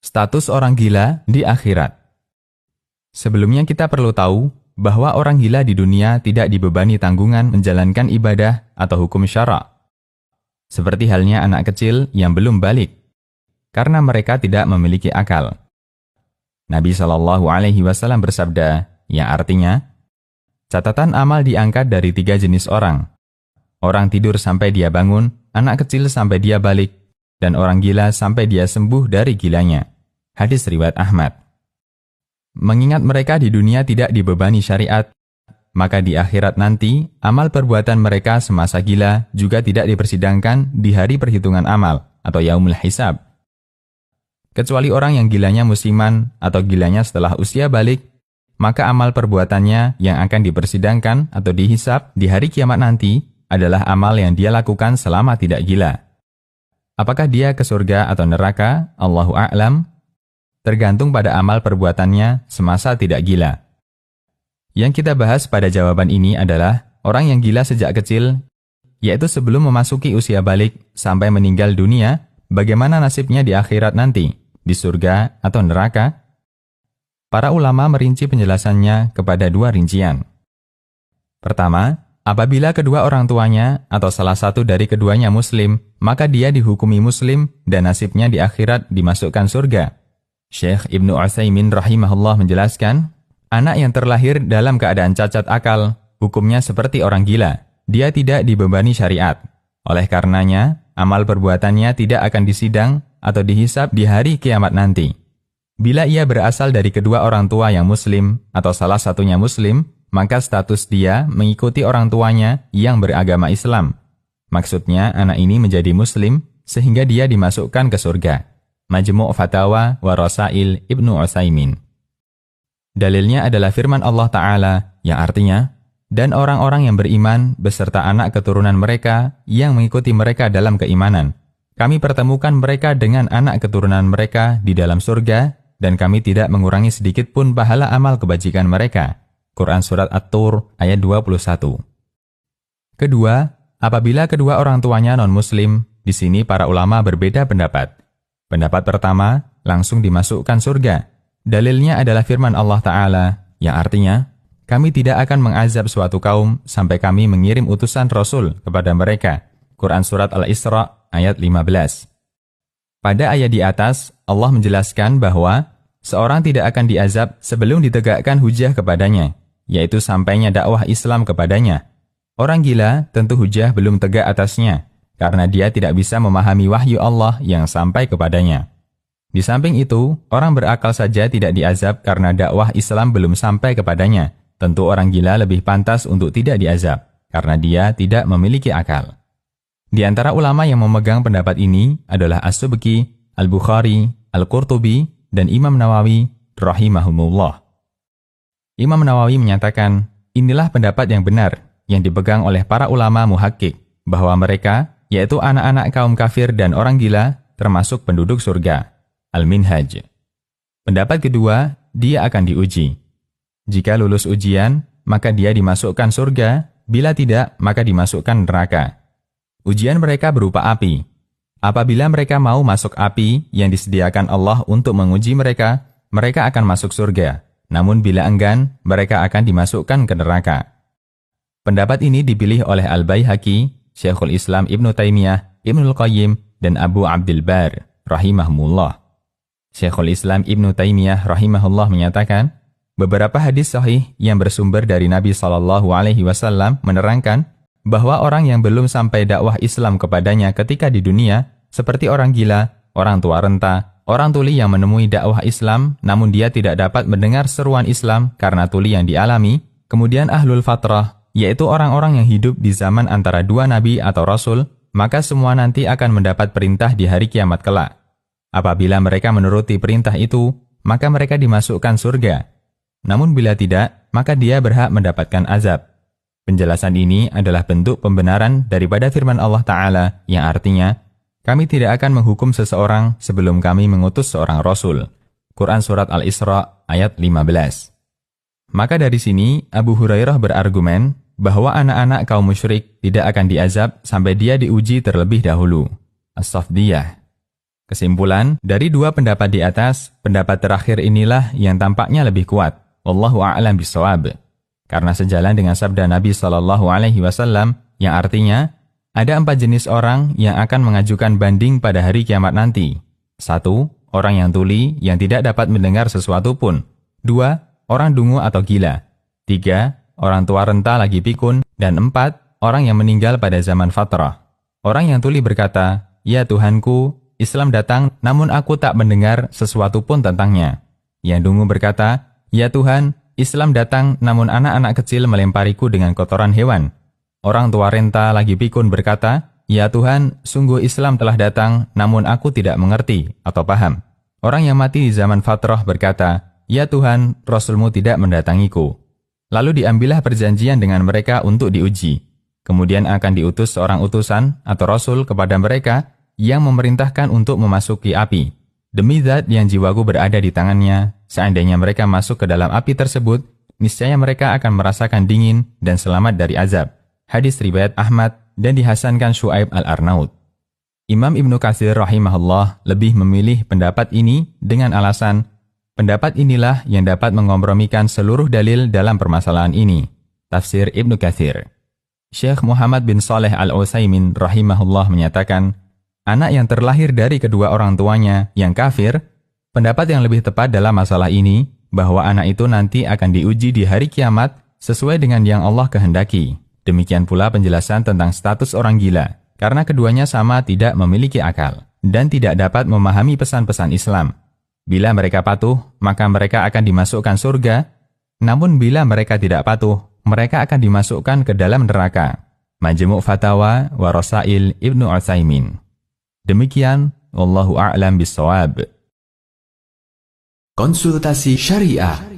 Status orang gila di akhirat. Sebelumnya kita perlu tahu bahwa orang gila di dunia tidak dibebani tanggungan menjalankan ibadah atau hukum syara. Seperti halnya anak kecil yang belum balik, karena mereka tidak memiliki akal. Nabi SAW bersabda, yang artinya, catatan amal diangkat dari 3 jenis orang. Orang tidur sampai dia bangun, anak kecil sampai dia balik, dan orang gila sampai dia sembuh dari gilanya. Hadis riwayat Ahmad. Mengingat mereka di dunia tidak dibebani syariat, maka di akhirat nanti, amal perbuatan mereka semasa gila juga tidak dipersidangkan di hari perhitungan amal atau yaumul hisab. Kecuali orang yang gilanya musiman atau gilanya setelah usia balik, maka amal perbuatannya yang akan dipersidangkan atau dihisab di hari kiamat nanti adalah amal yang dia lakukan selama tidak gila. Apakah dia ke surga atau neraka? Allahu a'lam. Tergantung pada amal perbuatannya semasa tidak gila. Yang kita bahas pada jawaban ini adalah orang yang gila sejak kecil, yaitu sebelum memasuki usia balik sampai meninggal dunia, bagaimana nasibnya di akhirat nanti, di surga atau neraka? Para ulama merinci penjelasannya kepada 2 rincian. Pertama, apabila kedua orang tuanya atau salah satu dari keduanya muslim, maka dia dihukumi muslim dan nasibnya di akhirat dimasukkan surga. Syekh Ibnu Utsaimin rahimahullah menjelaskan, anak yang terlahir dalam keadaan cacat akal, hukumnya seperti orang gila. Dia tidak dibebani syariat. Oleh karenanya, amal perbuatannya tidak akan disidang atau dihisab di hari kiamat nanti. Bila ia berasal dari kedua orang tua yang muslim atau salah satunya muslim, maka status dia mengikuti orang tuanya yang beragama Islam. Maksudnya, anak ini menjadi muslim sehingga dia dimasukkan ke surga. Majmu' Fatawa wa Rasail Ibnu Utsaimin. Dalilnya adalah firman Allah Ta'ala yang artinya, dan orang-orang yang beriman beserta anak keturunan mereka yang mengikuti mereka dalam keimanan. Kami pertemukan mereka dengan anak keturunan mereka di dalam surga, dan kami tidak mengurangi sedikit pun pahala amal kebajikan mereka. Quran Surat At-Tur ayat 21. Kedua, apabila kedua orang tuanya non-muslim, di sini para ulama berbeda pendapat. Pendapat pertama, langsung dimasukkan surga. Dalilnya adalah firman Allah Ta'ala, yang artinya, kami tidak akan mengazab suatu kaum sampai kami mengirim utusan Rasul kepada mereka. Quran Surat Al-Isra ayat 15. Pada ayat di atas, Allah menjelaskan bahwa seorang tidak akan diazab sebelum ditegakkan hujah kepadanya, yaitu sampainya dakwah Islam kepadanya. Orang gila tentu hujah belum tegak atasnya, karena dia tidak bisa memahami wahyu Allah yang sampai kepadanya. Di samping itu, orang berakal saja tidak diazab karena dakwah Islam belum sampai kepadanya. Tentu orang gila lebih pantas untuk tidak diazab, karena dia tidak memiliki akal. Di antara ulama yang memegang pendapat ini adalah As-Subki, Al-Bukhari, Al-Qurtubi, dan Imam Nawawi rahimahumullah. Imam Nawawi menyatakan, inilah pendapat yang benar yang dipegang oleh para ulama muhakkik, bahwa mereka, yaitu anak-anak kaum kafir dan orang gila, termasuk penduduk surga. Al-Minhaj. Pendapat kedua, dia akan diuji. Jika lulus ujian, maka dia dimasukkan surga, bila tidak, maka dimasukkan neraka. Ujian mereka berupa api. Apabila mereka mau masuk api yang disediakan Allah untuk menguji mereka, mereka akan masuk surga. Namun bila enggan, mereka akan dimasukkan ke neraka. Pendapat ini dipilih oleh Al-Baihaqi, Syekhul Islam Ibnu Taimiyah, Ibnul Qayyim, dan Abu Abdul Bar, rahimahumullah. Syekhul Islam Ibnu Taimiyah, rahimahullah menyatakan, beberapa hadis sahih yang bersumber dari Nabi SAW menerangkan bahwa orang yang belum sampai dakwah Islam kepadanya ketika di dunia, seperti orang gila, orang tua renta, orang tuli yang menemui dakwah Islam, namun dia tidak dapat mendengar seruan Islam karena tuli yang dialami, kemudian ahlul fatrah, yaitu orang-orang yang hidup di zaman antara 2 nabi atau rasul, maka semua nanti akan mendapat perintah di hari kiamat kelak. Apabila mereka menuruti perintah itu, maka mereka dimasukkan surga. Namun bila tidak, maka dia berhak mendapatkan azab. Penjelasan ini adalah bentuk pembenaran daripada firman Allah Ta'ala yang artinya, kami tidak akan menghukum seseorang sebelum kami mengutus seorang rasul. Quran Surat Al-Isra ayat 15. Maka dari sini, Abu Hurairah berargumen bahwa anak-anak kaum musyrik tidak akan diazab sampai dia diuji terlebih dahulu. As-Safdiyah. Kesimpulan, dari dua pendapat di atas, pendapat terakhir inilah yang tampaknya lebih kuat. Wallahu a'lam bishawab. Karena sejalan dengan sabda Nabi SAW yang artinya, ada 4 jenis orang yang akan mengajukan banding pada hari kiamat nanti. 1. Orang yang tuli yang tidak dapat mendengar sesuatu pun. 2. Orang dungu atau gila. 3. Orang tua renta lagi pikun. Dan 4. Orang yang meninggal pada zaman fatrah. Orang yang tuli berkata, "Ya Tuhanku, Islam datang namun aku tak mendengar sesuatu pun tentangnya." Yang dungu berkata, "Ya Tuhan, Islam datang namun anak-anak kecil melempariku dengan kotoran hewan." Orang tua renta lagi pikun berkata, "Ya Tuhan, sungguh Islam telah datang namun aku tidak mengerti atau paham." Orang yang mati di zaman fatrah berkata, "Ya Tuhan, Rasulmu tidak mendatangiku." Lalu diambillah perjanjian dengan mereka untuk diuji. Kemudian akan diutus seorang utusan atau Rasul kepada mereka yang memerintahkan untuk memasuki api. Demi zat yang jiwaku berada di tangannya, seandainya mereka masuk ke dalam api tersebut, niscaya mereka akan merasakan dingin dan selamat dari azab. Hadis riwayat Ahmad dan dihasankan Syuaib al-Arnaud. Imam Ibnu Katsir rahimahullah lebih memilih pendapat ini dengan alasan, pendapat inilah yang dapat mengkompromikan seluruh dalil dalam permasalahan ini. Tafsir Ibnu Katsir. Syekh Muhammad bin Shalih al-Utsaimin rahimahullah menyatakan, anak yang terlahir dari kedua orang tuanya yang kafir, pendapat yang lebih tepat dalam masalah ini, bahwa anak itu nanti akan diuji di hari kiamat sesuai dengan yang Allah kehendaki. Demikian pula penjelasan tentang status orang gila, karena keduanya sama tidak memiliki akal, dan tidak dapat memahami pesan-pesan Islam. Bila mereka patuh, maka mereka akan dimasukkan surga, namun bila mereka tidak patuh, mereka akan dimasukkan ke dalam neraka. Majmu' Fatawa wa Rasail Ibnu Utsaimin. Demikian, wallahu a'lam bishawab. Konsultasi Syariah.